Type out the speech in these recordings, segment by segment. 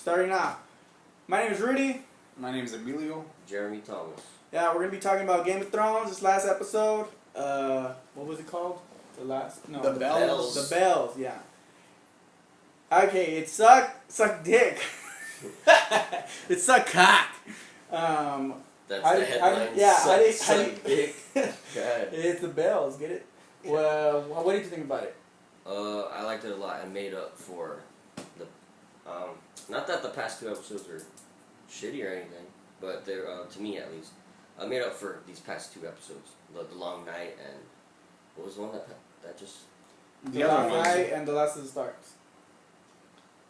starting off. My name is Rudy. My name is Emilio. Jeremy Thomas. Yeah, we're gonna be talking about Game of Thrones. This last episode. What was it called? The Bells. The Bells. Yeah. Okay, it sucked dick. It sucked cock. That's the headline. Suck dick. God. It's the Bells. Get it? Well, what did you think about it? I liked it a lot. I made up for the, not that the past two episodes are shitty or anything, but they're, to me at least, I made up for these past two episodes. The Long Night and, what was the one that just... The Long Night and The Last of the Starks.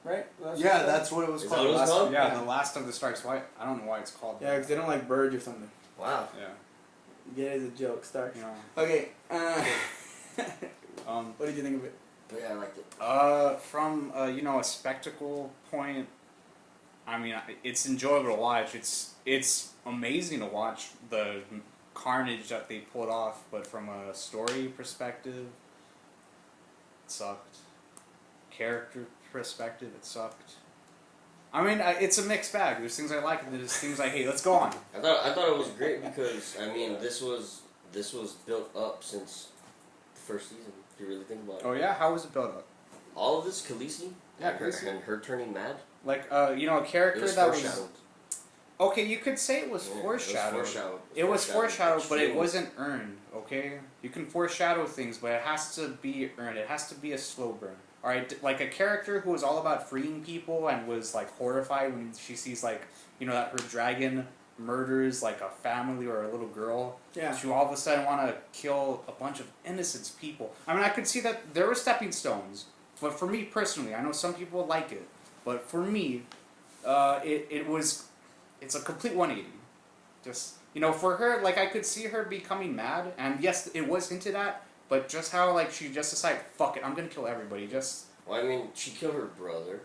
Right? Yeah, that's what it was called. Is that what it's called? Yeah, The Last of the Starks. Why? I don't know why it's called that. Yeah, because they don't like birds or something. Wow. Yeah. Yeah, it is a joke, Starks. Yeah. Okay, What did you think of it? But yeah, I liked it. From a spectacle point, I mean, it's enjoyable to watch. It's amazing to watch the carnage that they pulled off, but from a story perspective, it sucked. Character perspective, it sucked. I mean, it's a mixed bag. There's things I like and there's things I hate. Let's go on. I thought it was great because, I mean, this was built up since the first season. If you really think about it. Oh yeah, how was it built up? All of this, Khaleesi, Yeah, and her turning mad. Like, a character that was... Okay, you could say it was foreshadowed. It was foreshadowed, but it wasn't earned, okay? You can foreshadow things, but it has to be earned. It has to be a slow burn. Alright, like a character who was all about freeing people and was, like, horrified when she sees, like, that her dragon murders, like, a family or a little girl. Yeah. She all of a sudden want to kill a bunch of innocent people. I mean, I could see that there were stepping stones, but for me personally, I know some people like it, but for me, it's a complete 180. Just, for her, like, I could see her becoming mad, and yes, it was hinted at, but just how, like, she just decided, fuck it, I'm gonna kill everybody, just... Well, I mean, she killed her brother.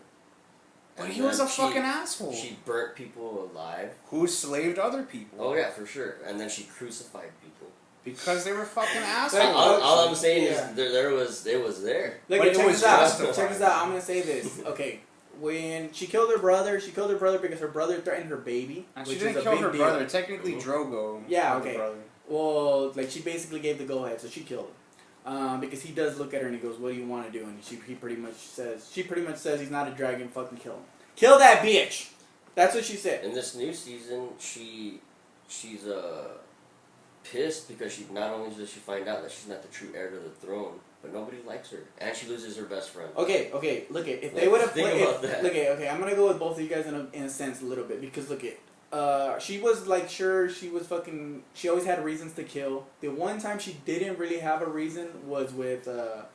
But he was a fucking asshole. She burnt people alive. Who slaved other people. Oh, yeah, for sure. And then she crucified people. Because they were fucking assholes. All I'm saying is, it was there. Look, but check this out. Check this out. I'm gonna say this. Okay. When she killed her brother because her brother threatened her baby. And which she didn't is a kill big her deal. brother. Technically, Drogo. Yeah, killed okay. her brother. Well, like, she basically gave the go-ahead, so she killed him. Because he does look at her and he goes, "What do you want to do?" And she pretty much says he's not a dragon. Fucking kill him. Kill that bitch. That's what she said. In this new season, she's pissed because she not only does she find out that she's not the true heir to the throne, but nobody likes her, and she loses her best friend. Okay. Look at if they would have think about that. Look at I'm gonna go with both of you guys in a sense a little bit because look at. She was like sure she always had reasons to kill. The one time she didn't really have a reason was with the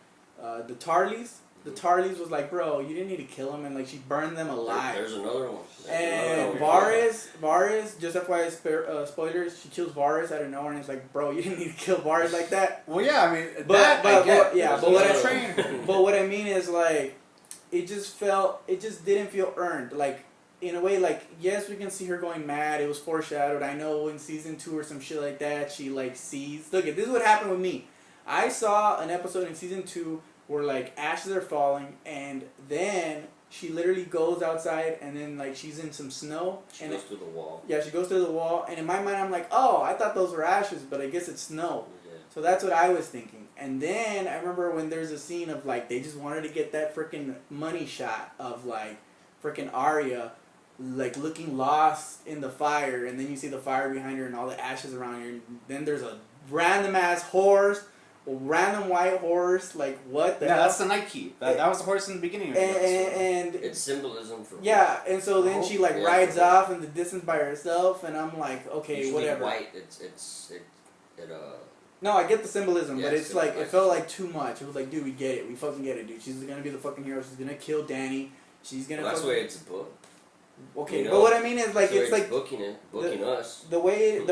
Tarleys. The Tarleys was like, bro, you didn't need to kill them, and like she burned them alive. There's another one. And Varys, just FYI spoilers, she kills Varys out of nowhere, and it's like, bro, you didn't need to kill Varys like that. Well, yeah, I mean, but what I mean is like, it just didn't feel earned. Like, in a way, like, yes, we can see her going mad. It was foreshadowed. I know in season 2 or some shit like that, she like sees. Look, this is what happened with me. I saw an episode in season 2 where like ashes are falling, and then she literally goes outside, and then like she's in some snow. She goes through the wall. Yeah, she goes through the wall, and in my mind, I'm like, oh, I thought those were ashes, but I guess it's snow. Yeah. So that's what I was thinking. And then I remember when there's a scene of like they just wanted to get that freaking money shot of like freaking Arya like looking lost in the fire, and then you see the fire behind her and all the ashes around her, and then there's a random ass horse, a random white horse, like what the hell? That's the Night Keep. That was the horse in the beginning of the episode. And it's symbolism for and so then she like rides off in the distance by herself, and I'm like, okay, usually whatever. White, No, I get the symbolism, but it's like it felt like too much. It was like, dude, we get it, we fucking get it, dude. She's gonna be the fucking hero. She's gonna kill Dany. She's gonna. Well, that's the way it's a book. Okay, but what I mean is like it's like booking us. The way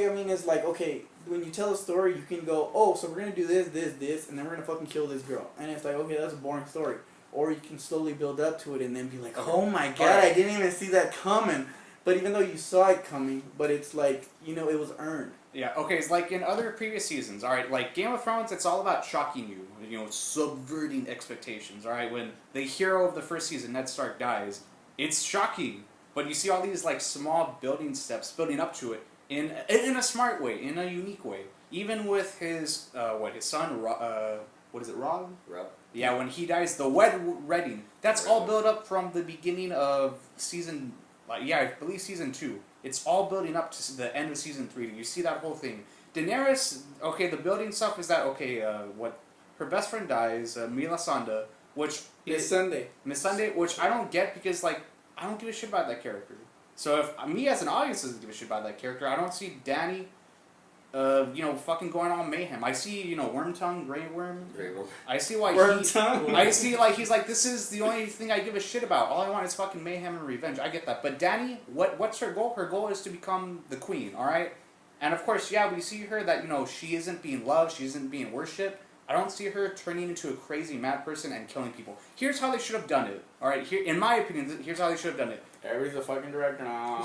I mean is like, okay, when you tell a story, you can go, oh, so we're gonna do this, and then we're gonna fucking kill this girl, and it's like, okay, that's a boring story. Or you can slowly build up to it and then be like, oh my god, I didn't even see that coming. But even though you saw it coming, but it's like, it was earned. Yeah, okay, it's like in other previous seasons, alright, like Game of Thrones, it's all about shocking you, subverting expectations, alright? When the hero of the first season, Ned Stark, dies, It's shocking, but you see all these like small building steps building up to it in a smart way, in a unique way. Even with his his son, what is it, Rob? Rob. Yeah, when he dies, the wedding. That's all built up from the beginning of season. I believe season 2. It's all building up to the end of season 3. You see that whole thing. Daenerys. Okay, the building stuff is that okay? What her best friend dies, Melisandre, which Miss Sunday, which I don't get because like I don't give a shit about that character. So if me as an audience doesn't give a shit about that character, I don't see Dany, fucking going on mayhem. I see, Wormtongue, Grey Worm. I see why Wormtongue. I see like he's like, this is the only thing I give a shit about. All I want is fucking mayhem and revenge. I get that. But Dany, what's her goal? Her goal is to become the queen, alright? And of course, yeah, we see her that, she isn't being loved, she isn't being worshipped. I don't see her turning into a crazy mad person and killing people. Here's how they should have done it. Alright, here in my opinion, here's how they should have done it. Everybody's a fucking director now.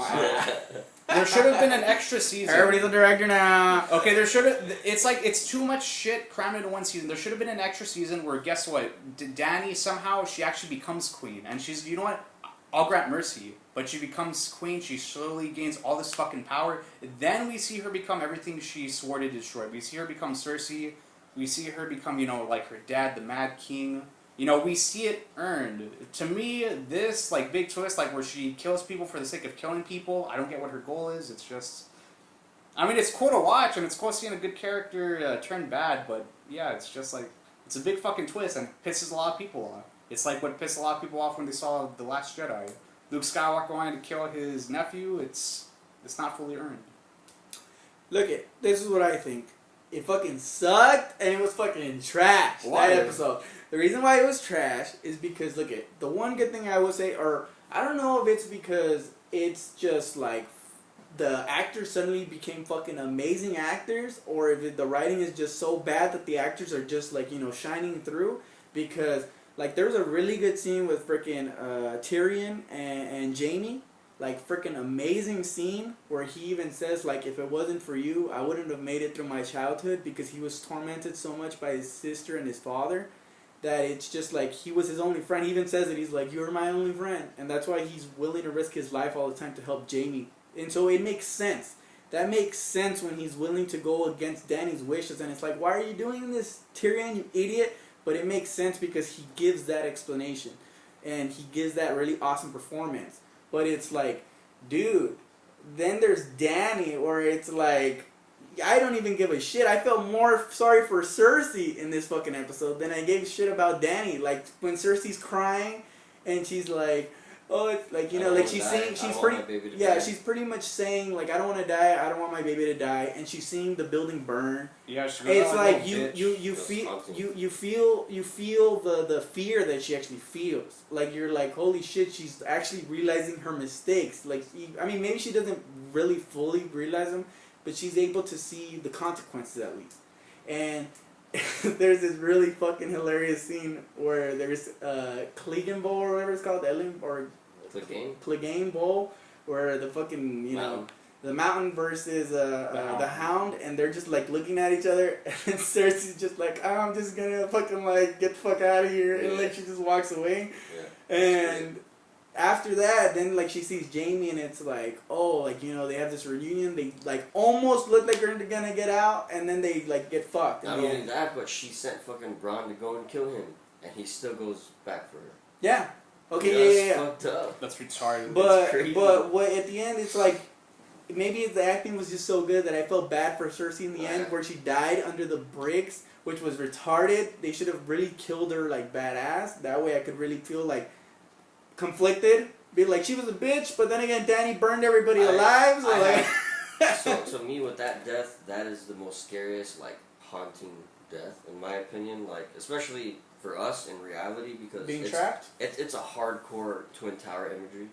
There should have been an extra season. Everybody's a director now. Okay, there should have. It's too much shit crammed into one season. There should have been an extra season where, guess what? Dany somehow she actually becomes queen, and she's, you know what? I'll grant mercy, but she becomes queen. She slowly gains all this fucking power. Then we see her become everything she swore to destroy. We see her become Cersei. We see her become, like her dad, the Mad King. We see it earned. To me, this, big twist, where she kills people for the sake of killing people, I don't get what her goal is. It's just... it's cool to watch, and it's cool seeing a good character turn bad, but, yeah, it's just, it's a big fucking twist, and pisses a lot of people off. It's like what pissed a lot of people off when they saw The Last Jedi. Luke Skywalker wanting to kill his nephew, it's not fully earned. Look, this is what I think. It fucking sucked, and it was fucking trash, that episode. The reason why it was trash is because, look, the one good thing I would say, or I don't know if it's because it's just, the actors suddenly became fucking amazing actors, or if the writing is just so bad that the actors are just, shining through, because, there was a really good scene with frickin' Tyrion and Jaime. Freaking amazing scene where he even says, if it wasn't for you, I wouldn't have made it through my childhood, because he was tormented so much by his sister and his father that it's just he was his only friend. He even says it, he's like, you're my only friend, and that's why he's willing to risk his life all the time to help Jaime. And so it makes sense. That makes sense when he's willing to go against Dany's wishes, and it's like, why are you doing this, Tyrion, you idiot? But it makes sense because he gives that explanation, and he gives that really awesome performance. But it's dude, then there's Dany, where it's I don't even give a shit. I felt more sorry for Cersei in this fucking episode than I gave a shit about Dany. When Cersei's crying, and she's oh, it's she's saying, she's pretty much saying, I don't want to die, I don't want my baby to die, and she's seeing the building burn. Yeah, she you feel the fear that she actually feels. You're holy shit, she's actually realizing her mistakes. Maybe she doesn't really fully realize them, but she's able to see the consequences at least. And there's this really fucking hilarious scene where there's Clegane Bowl or whatever it's called, Clegane Bowl, where the fucking the Mountain versus the Hound, and they're just looking at each other, and Cersei's just I'm just gonna fucking get the fuck out of here, and she just walks away. And after that, then she sees Jaime, and it's they have this reunion. They almost look like they're gonna get out, and then they get fucked. Not only that, but she sent fucking Bronn to go and kill him, and he still goes back for her. Yeah. Okay. That's fucked up. That's retarded. But what at the end, it's maybe the acting was just so good that I felt bad for Cersei in the end, where she died under the bricks, which was retarded. They should have really killed her badass. That way I could really feel conflicted. Be she was a bitch, but then again, Dany burned everybody alive. So to me, with that death, that is the most scariest, haunting death, in my opinion. Especially for us in reality, because being trapped. It's a hardcore Twin Tower imagery.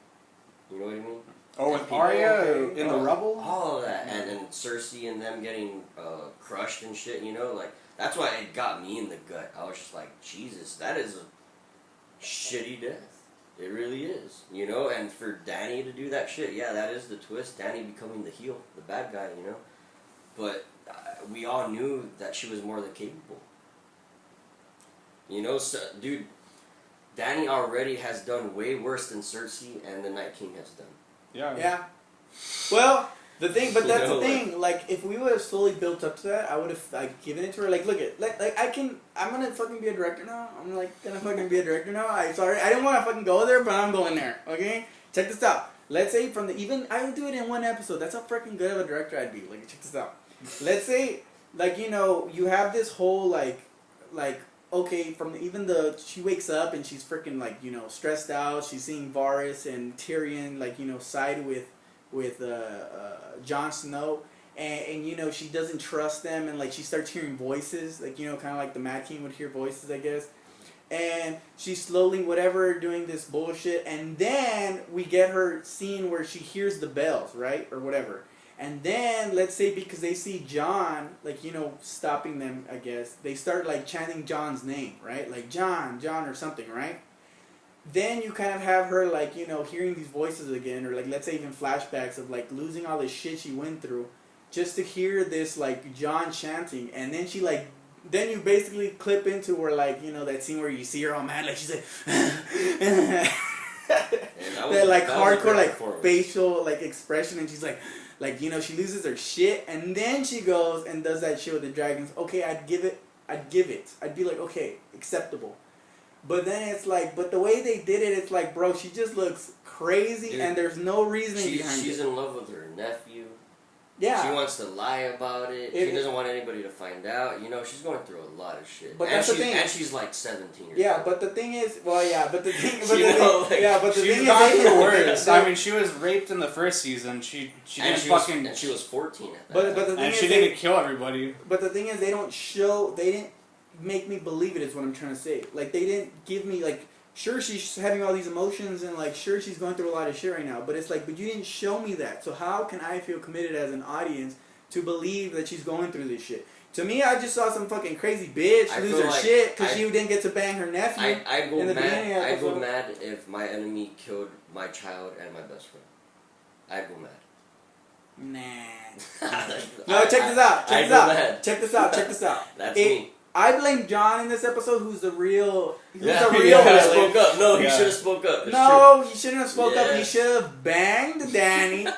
You know what I mean? Oh, with Arya in the rubble? All of that. And then Cersei and them getting crushed and shit, That's why it got me in the gut. I was just Jesus, that is a shitty death. It really is. And for Dany to do that shit, yeah, that is the twist. Dany becoming the heel, the bad guy, But we all knew that she was more than capable. So, dude, Dany already has done way worse than Cersei and the Night King has done. Yeah. Yeah. Well, the thing, but that's the Like, thing. Like, if we would have slowly built up to that, I would have like given it to her. Like, look at, like I'm gonna fucking be a director now. I'm like gonna fucking be a director now. I didn't want to fucking go there, but I'm going there. Okay, check this out. Let's say from the even I would do it in one episode. That's how freaking good of a director I'd be. Like, check this out. Let's say, like, you know, you have this whole like. Okay, from she wakes up and she's freaking like, you know, stressed out. She's seeing Varys and Tyrion like, you know, side with Jon Snow, and you know she doesn't trust them, and like she starts hearing voices, like, you know, kind of like the Mad King would hear voices, I guess. And she's slowly whatever doing this bullshit, and then we get her scene where she hears the bells, right, or whatever. And then, let's say because they see John, like, you know, stopping them, I guess, they start, like, chanting John's name, right? Like, John, or something, right? Then you kind of have her, like, you know, hearing these voices again, or, like, let's say even flashbacks of, like, losing all this shit she went through, just to hear this, like, John chanting. And then she, like, then you basically clip into where, like, you know, that scene where you see her all mad, like, she's like... that, like, hardcore, like, facial, like, expression, and she's like... Like, you know, she loses her shit, and then she goes and does that shit with the dragons. Okay, I'd give it. I'd be like, okay, acceptable. But then it's like, but the way they did it, it's like, bro, she just looks crazy, dude, and there's no reasoning behind it. She's in love with her nephew. Yeah. She wants to lie about it. She doesn't want anybody to find out. You know, she's going through a lot of shit. But that's the thing. And she's like 17 or yeah, something. but the thing is, well, yeah, but the thing, but the thing is, gone through worse. I mean, she was raped in the first season. She didn't fucking. And she was 14 at that. But the thing and is, she didn't kill everybody. But the thing is, they didn't make me believe it. Is what I'm trying to say. Like, they didn't give me like. Sure, she's having all these emotions, and like, sure, she's going through a lot of shit right now. But it's like, but you didn't show me that. So how can I feel committed as an audience to believe that she's going through this shit? To me, I just saw some fucking crazy bitch lose her shit because she didn't get to bang her nephew. I'd go mad if my enemy killed my child and my best friend. I'd go mad. Nah. No, check this out. Check this out. That's me. I blame John in this episode, who's the real. He spoke up. No, he should have spoke up. He shouldn't have spoke up. He should have banged Dany.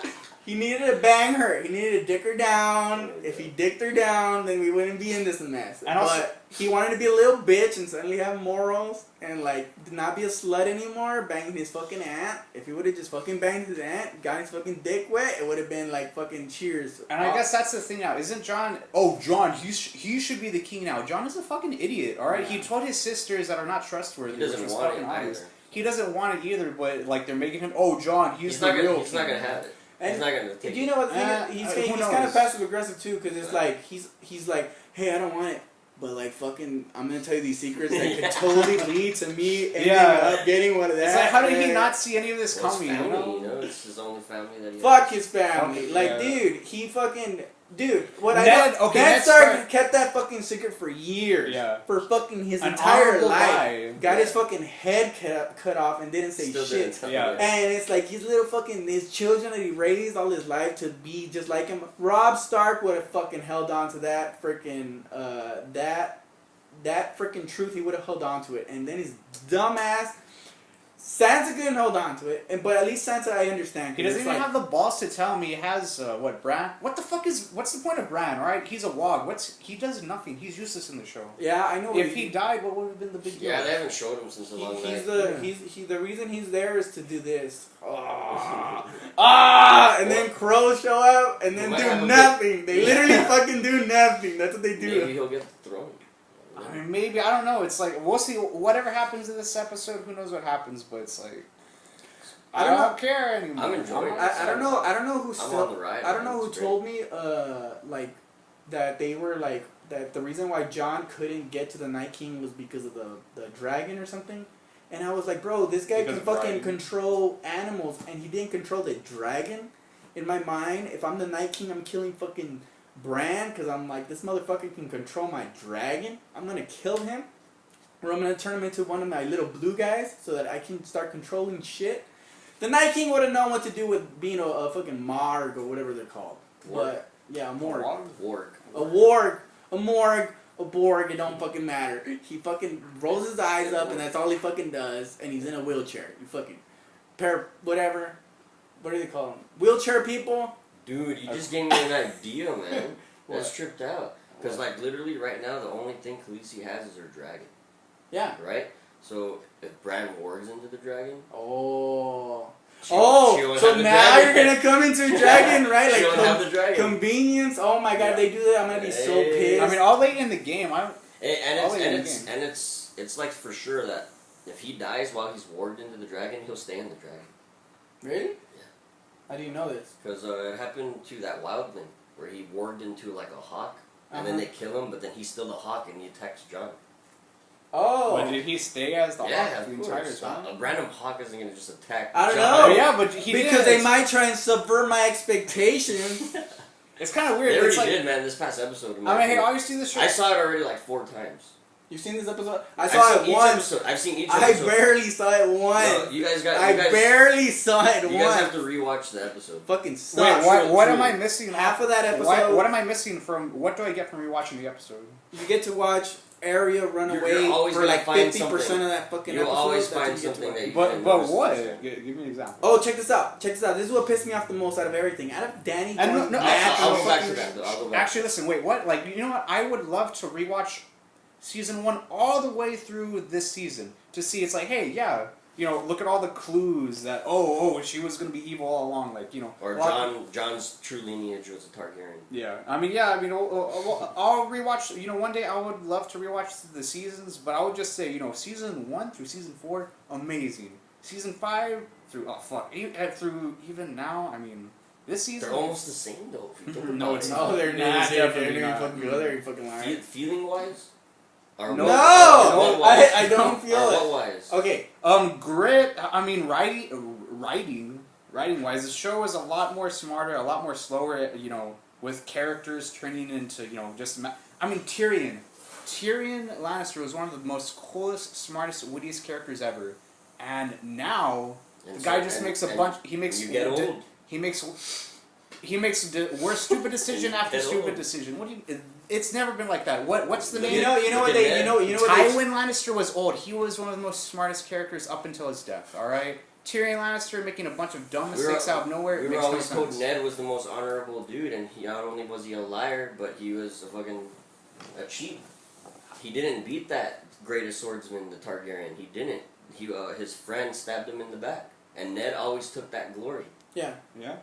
He needed to bang her. He needed to dick her down. If he dicked her down, then we wouldn't be in this mess. But he wanted to be a little bitch and suddenly have morals and like not be a slut anymore, banging his fucking aunt. If he would have just fucking banged his aunt, got his fucking dick wet, it would have been like fucking cheers. And I guess that's the thing now. Isn't John... Oh, John, he should be the king now. John is a fucking idiot, alright? Yeah. He told his sisters that are not trustworthy. He doesn't want it either. He doesn't want it either, but like they're making him... Oh, John, he's the real king. He's not going to have it. And he's not gonna take do you know what the thing is? He's kind of passive aggressive too, because it's like he's like, hey, I don't want it, but like fucking, I'm gonna tell you these secrets that could totally lead to me ending up getting one of that. It's like, how did he not see any of this coming? His family, you know, it's his only family that he Fuck has. His family, like dude, he fucking. Dude, what Ned, Ned Stark kept that fucking secret for years. Yeah. For fucking his entire life. Guy. Got his fucking head cut off and didn't say shit. And it's like his little fucking, his children that he raised all his life to be just like him. Robb Stark would have fucking held on to that freaking, that freaking truth. He would have held on to it. And then his dumbass... Sansa couldn't hold on to it, but at least Sansa I understand. He doesn't even have the balls to tell me he has, Bran? What the fuck is, what's the point of Bran, alright? He's a wog. He does nothing. He's useless in the show. Yeah, I know. If he died, what would have been the big deal? Yeah, they haven't showed him since a long night. The reason he's there is to do this. And then crows show up and then do nothing. They literally fucking do nothing. That's what they do. Maybe he'll get the throne. I mean, maybe, I don't know. It's like, we'll see. Whatever happens in this episode, who knows what happens, but it's like, I don't care anymore. I'm enjoying it. I don't know who I'm on the ride. I don't know who told me, like, that they were, like, that the reason why Jon couldn't get to the Night King was because of the dragon or something. And I was like, bro, this guy can fucking control animals, and he didn't control the dragon. In my mind, if I'm the Night King, I'm killing fucking Bran, because I'm like, this motherfucker can control my dragon. I'm going to kill him, or I'm going to turn him into one of my little blue guys so that I can start controlling shit. The Night King would have known what to do with being a fucking Marg or whatever they're called. But, yeah, a Morg. Warg. A Warg. A Morg. a Borg, it don't fucking matter. He fucking rolls his eyes up, and that's all he fucking does, and he's in a wheelchair. You fucking whatever. What do they call them? Wheelchair people. Dude, you just gave me an idea, man. That's tripped out. Because, like, literally right now, the only thing Khaleesi has is her dragon. Yeah. Right? So, if Bran wargs into the dragon... Oh. She'll So now you're going to come into a dragon, right? She'll have the dragon. Convenience. Oh, my God. If they do that, I'm going to be so pissed. I mean, all late in the game. It's like for sure that if he dies while he's warged into the dragon, he'll stay in the dragon. Really? Yeah. How do you know this? Because it happened to that wildling where he warged into like a hawk, and then they kill him, but then he's still the hawk and he attacks Jon. Oh. But did he stay as the hawk the entire time? A random hawk isn't going to just attack I don't Jon. know. Yeah, but he because did. they might try and subvert my expectations. It's kind of weird. They already it's like, did, man, this past episode. I mean, hey, all you see this show. I saw it already like 4 times. You've seen this episode? I saw it once. I've seen each episode. I barely saw it once. No, you guys barely saw it once. You guys have to rewatch the episode. Fucking sucks. Wait, what am I missing? Half of that episode. What am I missing from? What do I get from rewatching the episode? You get to watch Arya run away for like 50% of that fucking episode. You'll always find something that you But what? Give me an example. Oh, check this out. This is what pissed me off the most out of everything. Out of Danny. I'll go back to that. Actually, listen. Wait. What? Like, you know what? I would love to rewatch season 1 all the way through this season to see. It's like, hey, yeah, look at all the clues that she was gonna be evil all along, like, Or John's true lineage was a Targaryen. Yeah, I'll rewatch. One day I would love to rewatch the seasons, but I would just say, season 1 through season 4, amazing. Season 5 through through even now, I mean. This season, they're almost the same though. If you think no, about it's it. not. They're not. They're fucking good. They're fucking lying. Feeling wise. No, I don't feel it. What wise? Okay. Grit. I mean, writing wise, the show is a lot more smarter, a lot more slower. With characters turning into Tyrion. Tyrion Lannister was one of the most coolest, smartest, wittiest characters ever, and now the guy just makes a bunch. He makes. You get old. He makes worse stupid decision after stupid decision. What do you? It's never been like that. What's the name? You know what they. Tywin Lannister was old. He was one of the most smartest characters up until his death. All right. Tyrion Lannister making a bunch of dumb mistakes out of nowhere. We were always told Ned was the most honorable dude, and he not only was he a liar, but he was a cheat. He didn't beat that greatest swordsman, the Targaryen. He didn't. His friend stabbed him in the back, and Ned always took that glory. Yeah. Yeah.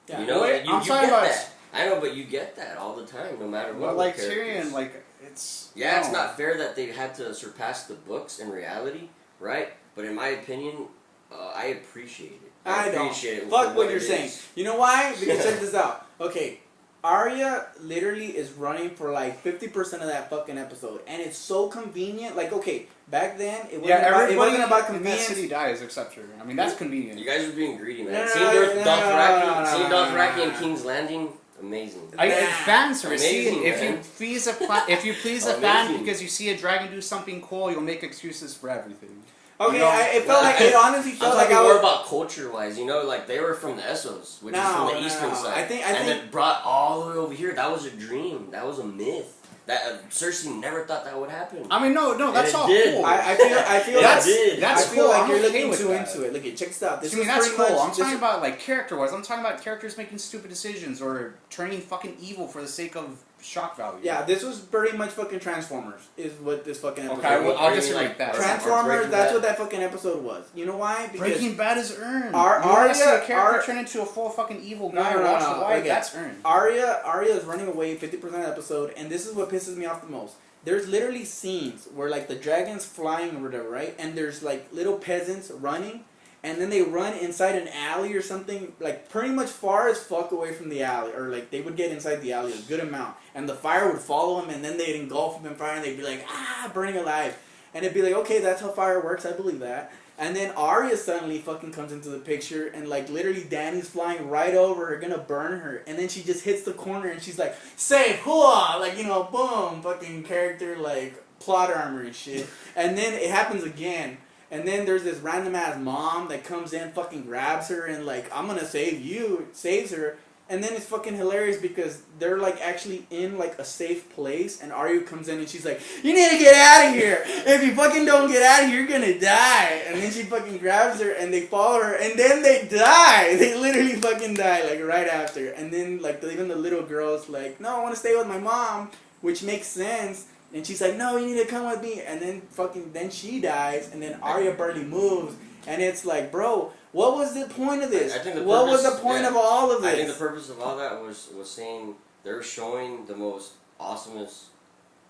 You know, you get that. I know, but you get that all the time, no matter what. But like Tyrion, it's... Yeah, it's not fair that they had to surpass the books in reality, right? But in my opinion, I appreciate it. I don't. Fuck what you're saying. You know why? Because check this out. Okay, Arya literally is running for like 50% of that fucking episode, and it's so convenient. Like, okay, back then it wasn't about convenience. In that city dies except her. I mean, that's convenient. You guys are being greedy, man. Seeing Dothraki and King's Landing, amazing. It's fan service. Amazing, if you please a fan because you see a dragon do something cool, you'll make excuses for everything. Okay, it honestly felt like I was more about culture-wise, like they were from the Essos, which is from the eastern side. I think then brought all the way over here. That was a dream. That was a myth. That Cersei never thought that would happen. I mean, no, that's all did. cool. I feel that's cool. Like I'm you're okay looking with too that. into it. Look, check this out. This is that's cool. much, I'm talking about like character-wise. I'm talking about characters making stupid decisions or turning fucking evil for the sake of shock value. Yeah, this was pretty much fucking Transformers. Is what this fucking episode. Okay, was. I'll just like that. Transformers. That's what that fucking episode was. You know why? Because Breaking Bad is earned. Arya character turn into a full fucking evil guy. That's earned. Arya is running away 50% of the episode, and this is what pisses me off the most. There's literally scenes where like the dragon's flying or whatever, right? And there's like little peasants running, and then they run inside an alley or something, like pretty much far as fuck away from the alley, or like they would get inside the alley a good amount, and the fire would follow them, and then they'd engulf them in fire, and they'd be like, burning alive, and it'd be like, okay, that's how fire works, I believe that. And then Arya suddenly fucking comes into the picture, and like literally Dany's flying right over her, gonna burn her, and then she just hits the corner, and she's like, save, hooah, like, boom, fucking character, like, plot armor and shit. And then it happens again, and then there's this random ass mom that comes in, fucking grabs her, and like, I'm gonna save you, saves her, And then it's fucking hilarious because they're like actually in like a safe place, and Arya comes in and she's like, "You need to get out of here. If you fucking don't get out of here, you're gonna die." And then she fucking grabs her and they follow her, and then they die. They literally fucking die like right after. And then like even the little girl's like, "No, I want to stay with my mom," which makes sense. And she's like, "No, you need to come with me." And then she dies, and then Arya barely moves, and it's like, bro. What was the point of this? What was the point of all of this? I think the purpose of all that was saying they're showing the most awesomest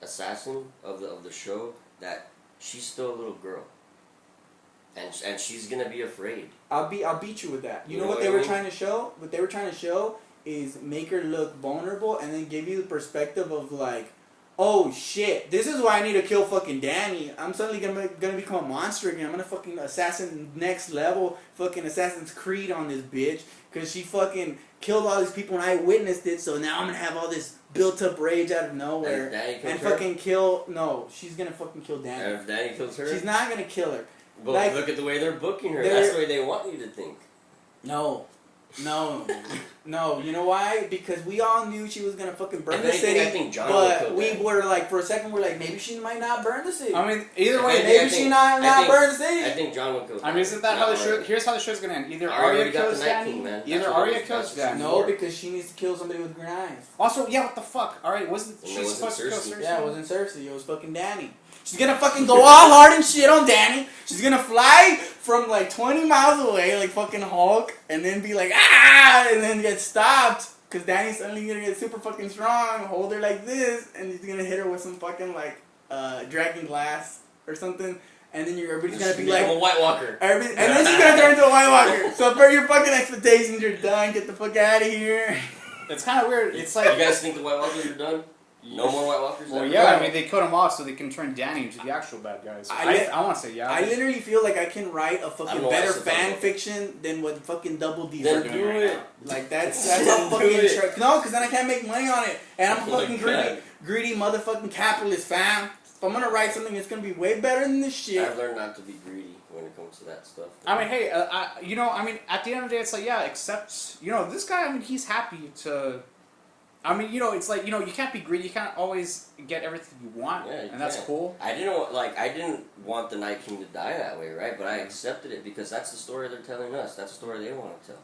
assassin of the show that she's still a little girl, and she's gonna be afraid. I'll beat you with that. You know what they were trying to show? What they were trying to show is make her look vulnerable and then give you the perspective of like, oh shit, this is why I need to kill fucking Dany. I'm suddenly gonna become a monster again. I'm gonna fucking assassin next level, fucking Assassin's Creed on this bitch. Cause she fucking killed all these people and I witnessed it, so now I'm gonna have all this built up rage out of nowhere. And fucking kill, no, she's gonna fucking kill Dany. And if Dany kills her? She's not gonna kill her. But like, look at the way they're booking her. That's the way they want you to think. No. No, you know why? Because we all knew she was gonna fucking burn the city. I think John but we were like, for a second, we're like, maybe she might not burn the city. I mean, either way, maybe she not burn the city. I think John will kill. I mean, isn't that how the show? Here's how the show's gonna end. Either Arya kills Dany. Either Arya kills Dany. No, because she needs to kill somebody with green eyes. Also, yeah, what the fuck? All right, wasn't she supposed to kill Cersei? Yeah, it wasn't Cersei. It was fucking Dany. She's gonna fucking go all hard and shit on Dany. She's gonna fly from like 20 miles away, like fucking Hulk, and then be like, ah, and then get stopped. Cause Dany's suddenly gonna get super fucking strong, hold her like this, and he's gonna hit her with some fucking like dragon glass or something, and then everybody's gonna be like a White Walker. And then she's gonna turn into a White Walker. So for your fucking expectations, you're done. Get the fuck out of here. It's kind of weird. It's like you guys think the White Walkers are done? No more White Walkers? Well, yeah, I mean, they cut them off so they can turn Dany into the actual bad guys. I want to say, yeah. I literally feel like I can write a fucking better fan fiction than what fucking Double D's are doing right now. Like, that's how fucking... No, because then I can't make money on it. And I'm fucking greedy motherfucking capitalist, fam. If I'm going to write something, it's going to be way better than this shit. I've learned not to be greedy when it comes to that stuff. I mean, hey, at the end of the day, it's like, yeah, except, this guy, I mean, he's happy to... I mean, it's like, you can't be greedy. You can't always get everything you want, and that's cool. I didn't want the Night King to die that way, right? But I accepted it because that's the story they're telling us. That's the story they want to tell.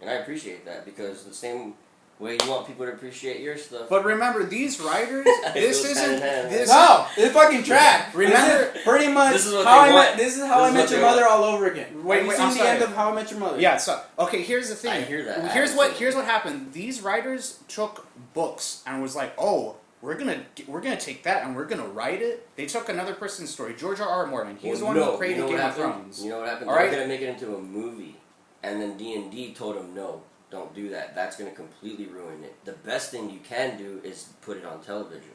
And I appreciate that because the same way you want people to appreciate your stuff. But remember, these writers, this isn't... No, it's fucking trash. Remember, pretty much, this is how I Met Your Mother all over again. Wait, I'm sorry. The end of How I Met Your Mother. Yeah, so, okay, here's the thing. I hear that. Here's what happened. These writers took books and was like, oh, we're gonna take that and we're gonna write it. They took another person's story, George R. Martin. He was the one who created Game of Thrones. You know what happened? They're gonna make it into a movie, and then D&D told him no. Don't do that. That's going to completely ruin it. The best thing you can do is put it on television.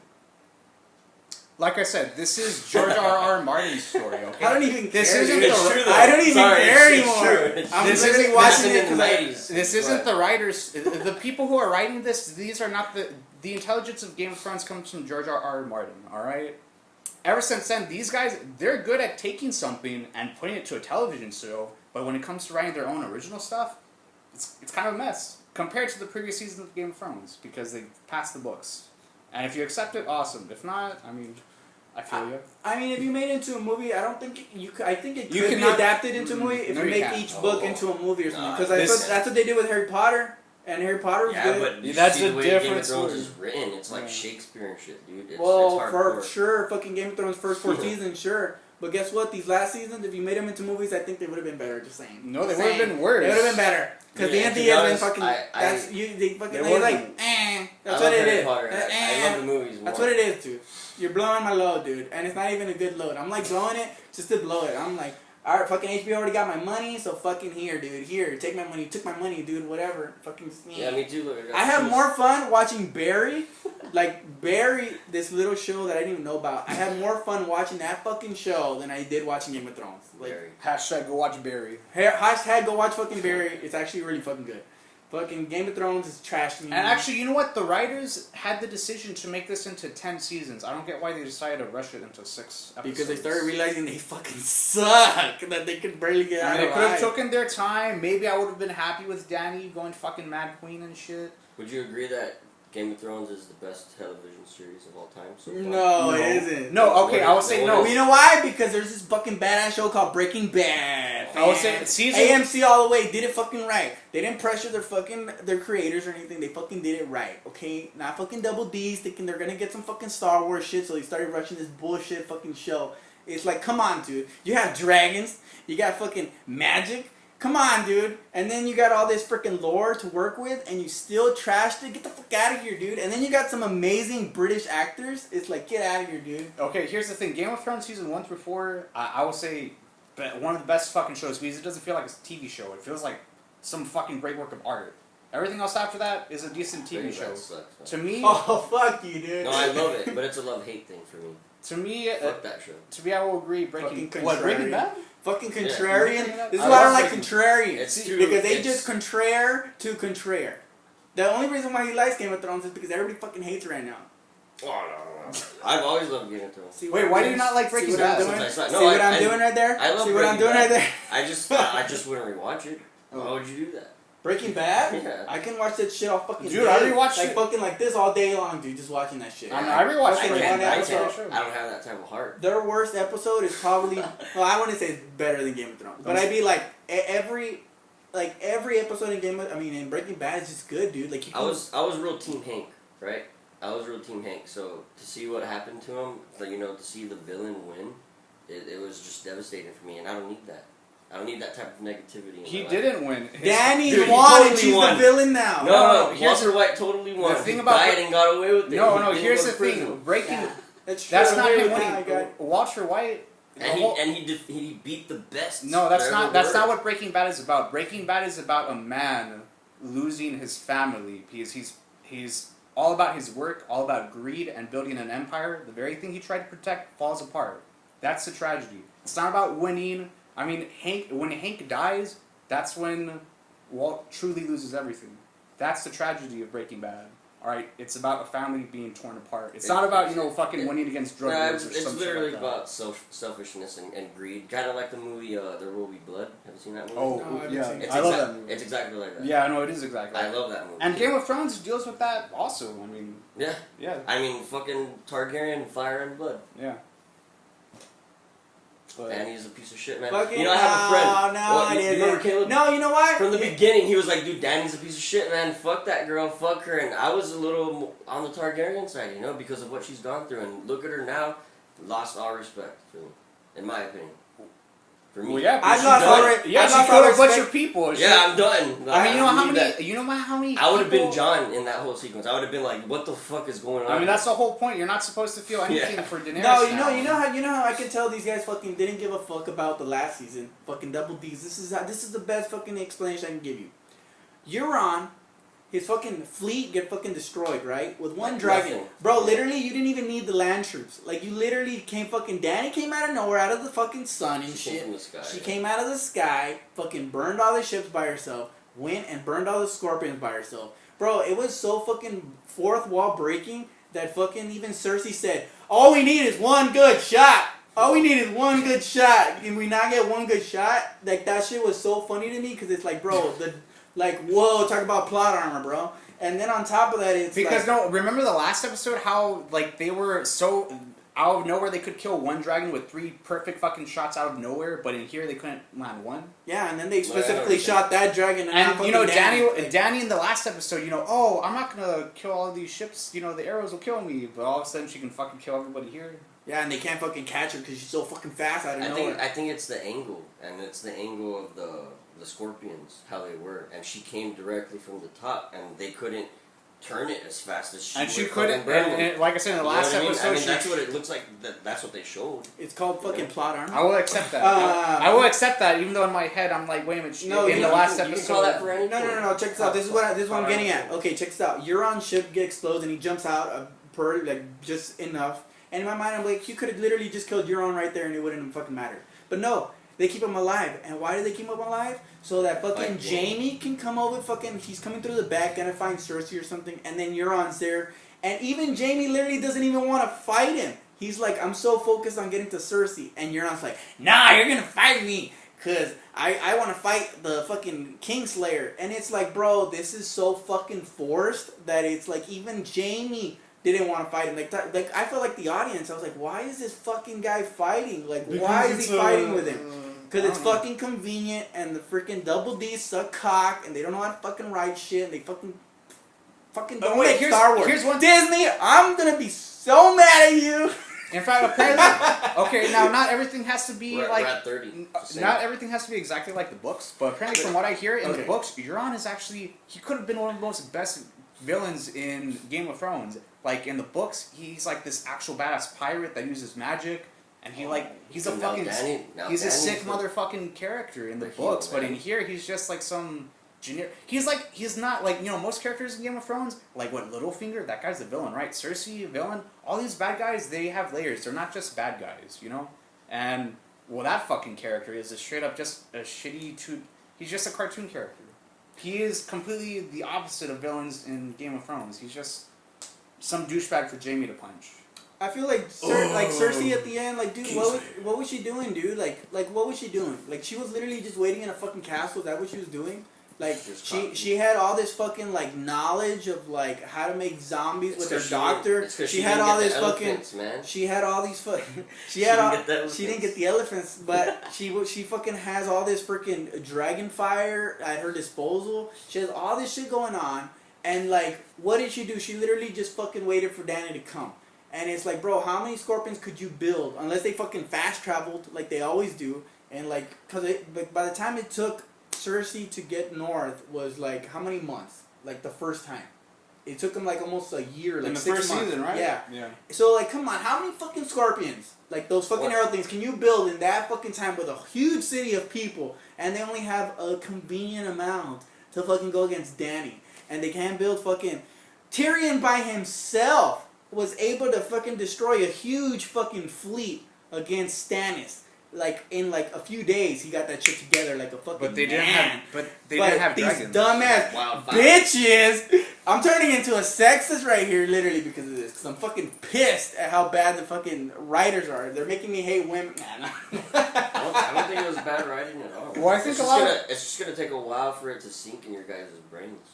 Like I said, this is George R. Martin's story, okay? I don't even care. I don't even care anymore. I'm literally watching it because this isn't the writers. The people who are writing this, these are not the intelligence of Game of Thrones comes from George R. Martin, alright? Ever since then, these guys, they're good at taking something and putting it to a television show, but when it comes to writing their own original stuff, it's kind of a mess compared to the previous seasons of Game of Thrones because they passed the books. And if you accept it, awesome. If not, I mean, I feel you. I mean, if you made it into a movie, I don't think I think it could be adapted into a movie if you make each book into a movie or something. Because that's what they did with Harry Potter, and Harry Potter was good. But that's a different Game of Thrones is written. It's like Shakespeare and shit, dude. It's for sure, fucking Game of Thrones first 4 seasons, sure. But guess what? These last seasons, if you made them into movies, I think they would have been better. Just saying. No, they would have been worse. They would have been better. Because the D&D has been fucking... They like, That's what it is. I love the movies more. That's what it is, dude. You're blowing my load, dude. And it's not even a good load. I'm like blowing it just to blow it. I'm like, alright, fucking HBO already got my money, so fucking here, dude. Here, take my money. You took my money, dude. Whatever. Fucking... Yeah, me too. Look, I have more fun watching Barry... Like, Barry, this little show that I didn't even know about. I had more fun watching that fucking show than I did watching Game of Thrones. Like, hashtag go watch Barry. Hashtag go watch fucking Barry. It's actually really fucking good. Fucking Game of Thrones is trash to me. And actually, you know what? The writers had the decision to make this into 10 seasons. I don't get why they decided to rush it into 6 episodes. Because they started realizing they fucking suck. That they could barely get out of They it. could have taken their time. Maybe I would have been happy with Dany going fucking Mad Queen and shit. Would you agree that Game of Thrones is the best television series of all time so far? No, it isn't. No, okay, I would say no. You know why? Because there's this fucking badass show called Breaking Bad. I would say season AMC all the way did it fucking right. They didn't pressure their creators or anything. They fucking did it right. Okay, not fucking double D's thinking they're gonna get some fucking Star Wars shit, so they started rushing this bullshit fucking show. It's like, come on, dude. You have dragons. You got fucking magic. Come on, dude. And then you got all this freaking lore to work with, and you still trashed it. Get the fuck out of here, dude. And then you got some amazing British actors. It's like, get out of here, dude. Okay, here's the thing. Game of Thrones season 1 through 4, I will say one of the best fucking shows because it doesn't feel like a TV show. It feels like some fucking great work of art. Everything else after that is a decent TV show. To me... Oh, fuck you, dude. No, I love it, but it's a love-hate thing for me. To me... Fuck that show. To me, I will agree. Breaking Bad? Fucking contrarian. Yeah. This is why I don't like contrarian. It's true. Because they just contraire to contraire. The only reason why he likes Game of Thrones is because everybody fucking hates it right now. Oh, no. I've always loved Game of Thrones. Wait, why do you not like Breaking Bad? See what I'm doing right there? I love See what I'm doing right there? I just wouldn't rewatch it. Why would you do that? Breaking Bad? Yeah. I can watch that shit all fucking Dude, day. I rewatched like it. fucking like this all day long, dude, just watching that shit. I rewatched I it like can't. one I episode. don't have that type of heart. Their worst episode is probably well, I wouldn't say it's better than Game of Thrones, but I'd be like every episode in Breaking Bad is just good, dude. Like I was real Team Hank, right? I was real Team Hank. So to see what happened to him, to see the villain win, it was just devastating for me, and I don't need that. I don't need that type of negativity. He didn't win. Dany won, and she's the villain now. No, Walter White totally won. The thing he about died and got away with it. No, here's the thing. Breaking. Yeah, that's not him winning. Walter White. And he beat the best. No, that's not what Breaking Bad is about. Breaking Bad is about a man losing his family because he's all about his work, all about greed and building an empire. The very thing he tried to protect falls apart. That's the tragedy. It's not about winning. I mean, when Hank dies, that's when Walt truly loses everything. That's the tragedy of Breaking Bad. Alright, it's about a family being torn apart. It's not about, fucking winning against drug lords or something. It's literally like about selfishness and greed. Kind of like the movie There Will Be Blood. Have you seen that movie? Oh, No, yeah. I love that movie. It's exactly like that. Yeah, I know, it is exactly like I love that movie. And Game of Thrones deals with that also. I mean... Yeah. Yeah. I mean, fucking Targaryen, fire and blood. Yeah. But Danny's a piece of shit, man. Fucking, I have a friend. No, you remember Caleb? No, you know why? From the beginning, he was like, dude, Danny's a piece of shit, man. Fuck that girl, fuck her. And I was a little on the Targaryen side, because of what she's gone through. And look at her now, lost all respect, for me, in my opinion. For me. well, yeah, I've she lost done- already- Yeah, I've she lost killed all a bunch respect. of people. Yeah, I'm done. I mean, you know how need many? that. You know how many? I would have been people- John in that whole sequence. I would have been like, what the fuck is going on? I mean, that's the whole point. You're not supposed to feel anything for Daenerys. No, now. you know how I can tell these guys fucking didn't give a fuck about the last season. Fucking double D's. This is the best fucking explanation I can give you. Euron, his fucking fleet get fucking destroyed, right? With one dragon. Nothing. Bro, literally you didn't even need the land troops. Like you literally Danny came out of nowhere, out of the fucking sun and She came shit. from the sky, She yeah. came out of the sky, fucking burned all the ships by herself, went and burned all the scorpions by herself. Bro, it was so fucking fourth wall breaking that fucking even Cersei said, all we need is one good shot. All we need is one good shot. Can we not get one good shot? Like, that shit was so funny to me because it's like, bro, whoa, talk about plot armor, bro. And then on top of that, it's because like, remember the last episode how they were so out of nowhere they could kill one dragon with 3 perfect fucking shots out of nowhere, but in here they couldn't land one. yeah, and then they specifically shot that dragon. And Danny Danny in the last episode, oh, I'm not gonna kill all of these ships. The arrows will kill me, but all of a sudden she can fucking kill everybody here. Yeah, and they can't fucking catch her because she's so fucking fast out of nowhere. I think it's the angle, and it's the angle of the scorpions, how they were, and she came directly from the top, and they couldn't turn it as fast as she. And she would couldn't. fucking burn them. And like I said in the You know last what I mean? episode, I mean, that's what it looks like. That's what they showed. It's called fucking plot armor. I will accept that. I will accept that, even though in my head I'm like, wait a minute. No, in the last episode, you can call that for anything. No. Check this out. This is what I'm getting at. Okay, check this out. Euron's ship explodes and he jumps out just enough. And in my mind, I'm like, you could have literally just killed Euron right there and it wouldn't have fucking mattered. But no, They keep him alive. And why do they keep him alive? So that fucking Like, Jamie can come over fucking... He's coming through the back, gonna find Cersei or something, and then Euron's there. And even Jamie literally doesn't even want to fight him. He's like, I'm so focused on getting to Cersei. And Euron's like, nah, you're gonna fight me. Because I want to fight the fucking Kingslayer. And it's like, bro, this is so fucking forced that it's like even Jamie didn't want to fight him. Like I felt like the audience, I was like, why is this fucking guy fighting? Like, why is he fighting with him? Because it's fucking convenient, and the freaking Double D suck cock, and they don't know how to fucking write shit, and they fucking don't make Star Wars. Here's one Disney, I'm gonna be so mad at you. In fact, apparently, okay, now not everything has to be we're like at 30. not everything has to be exactly like the books, but apparently, from what I hear in the books, Euron is actually he could have been one of the most best villains in Game of Thrones. Like in the books, he's like this actual badass pirate that uses magic, and he's a fucking he's a sick motherfucking character in the books, but in here he's just like some generic. He's not like, you know, most characters in Game of Thrones, like what Littlefinger, that guy's the villain, right? Cersei, villain. All these bad guys, they have layers. They're not just bad guys, you know. And well, that fucking character is a straight up just a shitty. He's just a cartoon character. He is completely the opposite of villains in Game of Thrones. He's just some douchebag for Jamie to punch. I feel like Cersei at the end, like, dude, what was she doing, dude? Like what was she doing? Like, she was literally just waiting in a fucking castle. Is that what she was doing? Like, she had all this fucking, like, knowledge of, like, how to make zombies with her doctor. She had all this fucking... She had all these fucking... She didn't get the elephants, but she fucking has all this freaking dragon fire at her disposal. She has all this shit going on. And, like, what did she do? She literally just fucking waited for Dany to come. And it's like, bro, how many scorpions could you build? Unless they fucking fast traveled like they always do. And, like, because by the time it took Cersei to get north was, like, how many months? Like, the first time. It took them, like, almost a year. Like, in the 6 first months. season, right? Yeah. So, like, come on. How many fucking scorpions? Like, those fucking arrow things can you build in that fucking time with a huge city of people? And they only have a convenient amount to fucking go against Dany. And they can't build fucking... Tyrion by himself was able to fucking destroy a huge fucking fleet against Stannis. Like, in, like, a few days, he got that shit together like a fucking But they man. didn't have these dragons. dumbass bitches... I'm turning into a sexist right here, literally, because of this. Because I'm fucking pissed at how bad the fucking writers are. They're making me hate women. I don't think it was bad writing at all. Well, I think it's just gonna take a while for it to sink in your guys' brains.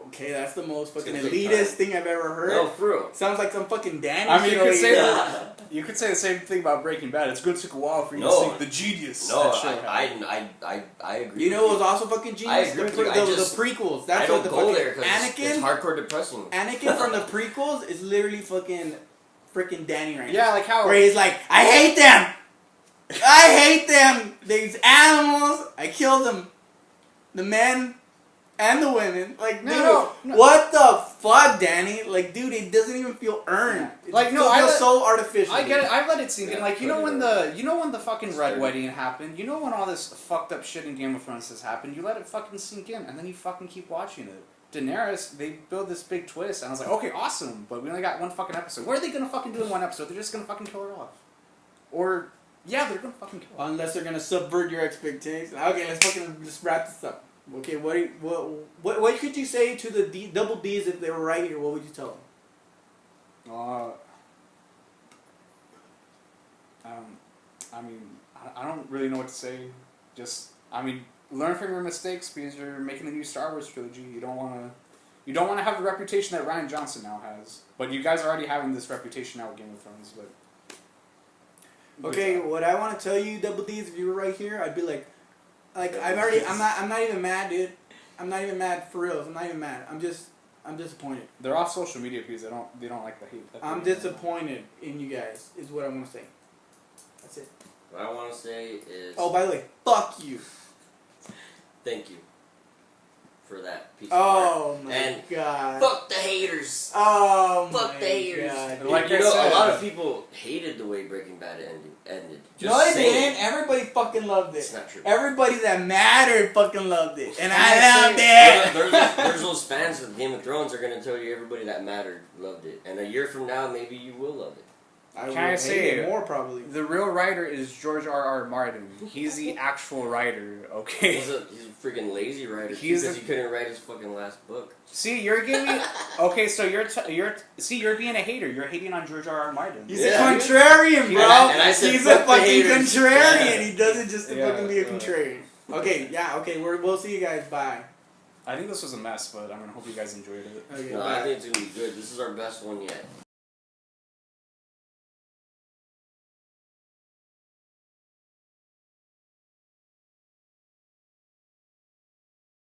Okay, that's the most fucking elitist thing I've ever heard. No, for real. Sounds like some fucking Danny. I mean, shit you could say the same thing about Breaking Bad. It's going to take a while for you to see the genius. No, I agree. You know what was also fucking genius? I agree the prequels. That's I what don't the go fucking there because Anakin. It's hardcore depressing. Anakin from the prequels is literally fucking freaking Danny right now. Yeah, like how where he's like, I hate them. I hate them. These animals. I killed them. The men. And the women, like, no. What the fuck, Danny? Like, dude, it doesn't even feel earned. Like, it feels so artificial. I get it. I've let it sink in. Like, you know when the fucking Red Wedding happened. You know when all this fucked up shit in Game of Thrones has happened. You let it fucking sink in, and then you fucking keep watching it. Daenerys, they build this big twist, and I was like, okay, awesome, but we only got one fucking episode. What are they gonna fucking do in one episode? They're just gonna fucking kill her off, or yeah, they're gonna fucking kill her. Unless they're gonna subvert your expectations. Okay, let's wrap this up. Okay, what could you say to the double D's if they were right here? What would you tell them? I mean, I don't really know what to say. Just, I mean, learn from your mistakes because you're making a new Star Wars trilogy. You don't want to have the reputation that Rian Johnson now has. But you guys are already having this reputation now with Game of Thrones. But okay, what I want to tell you, double D's, if you were right here, I'd be like, I'm not even mad, dude. I'm not even mad for real. I'm not even mad. I'm disappointed. They're off social media because they don't like the hate. I'm disappointed in you guys. Is what I want to say. That's it. What I want to say is. Oh, by the way, fuck you. Thank you for that piece. Oh my and god. Fuck the haters. Oh fuck my the haters. God. Like you know, a lot of people hated the way Breaking Bad ended. No, they didn't. Everybody fucking loved it. It's not true. Everybody that mattered fucking loved it, and I loved it. There's those fans of Game of Thrones are gonna tell you everybody that mattered loved it, and a year from now maybe you will love it. I Can I would say hate it more probably. The real writer is George R.R. Martin. He's the actual writer, okay? He's a freaking lazy writer because he couldn't write his fucking last book. See, you're giving. Okay, so you're being a hater. You're hating on George R.R. Martin. He's a contrarian, bro. And I said, he's a fucking haters. contrarian. He does it just to fucking be a contrarian. Okay, yeah, okay. We'll see you guys. Bye. I think this was a mess, but I hope you guys enjoyed it. Okay, No, bye. I think it's gonna be good. This is our best one yet.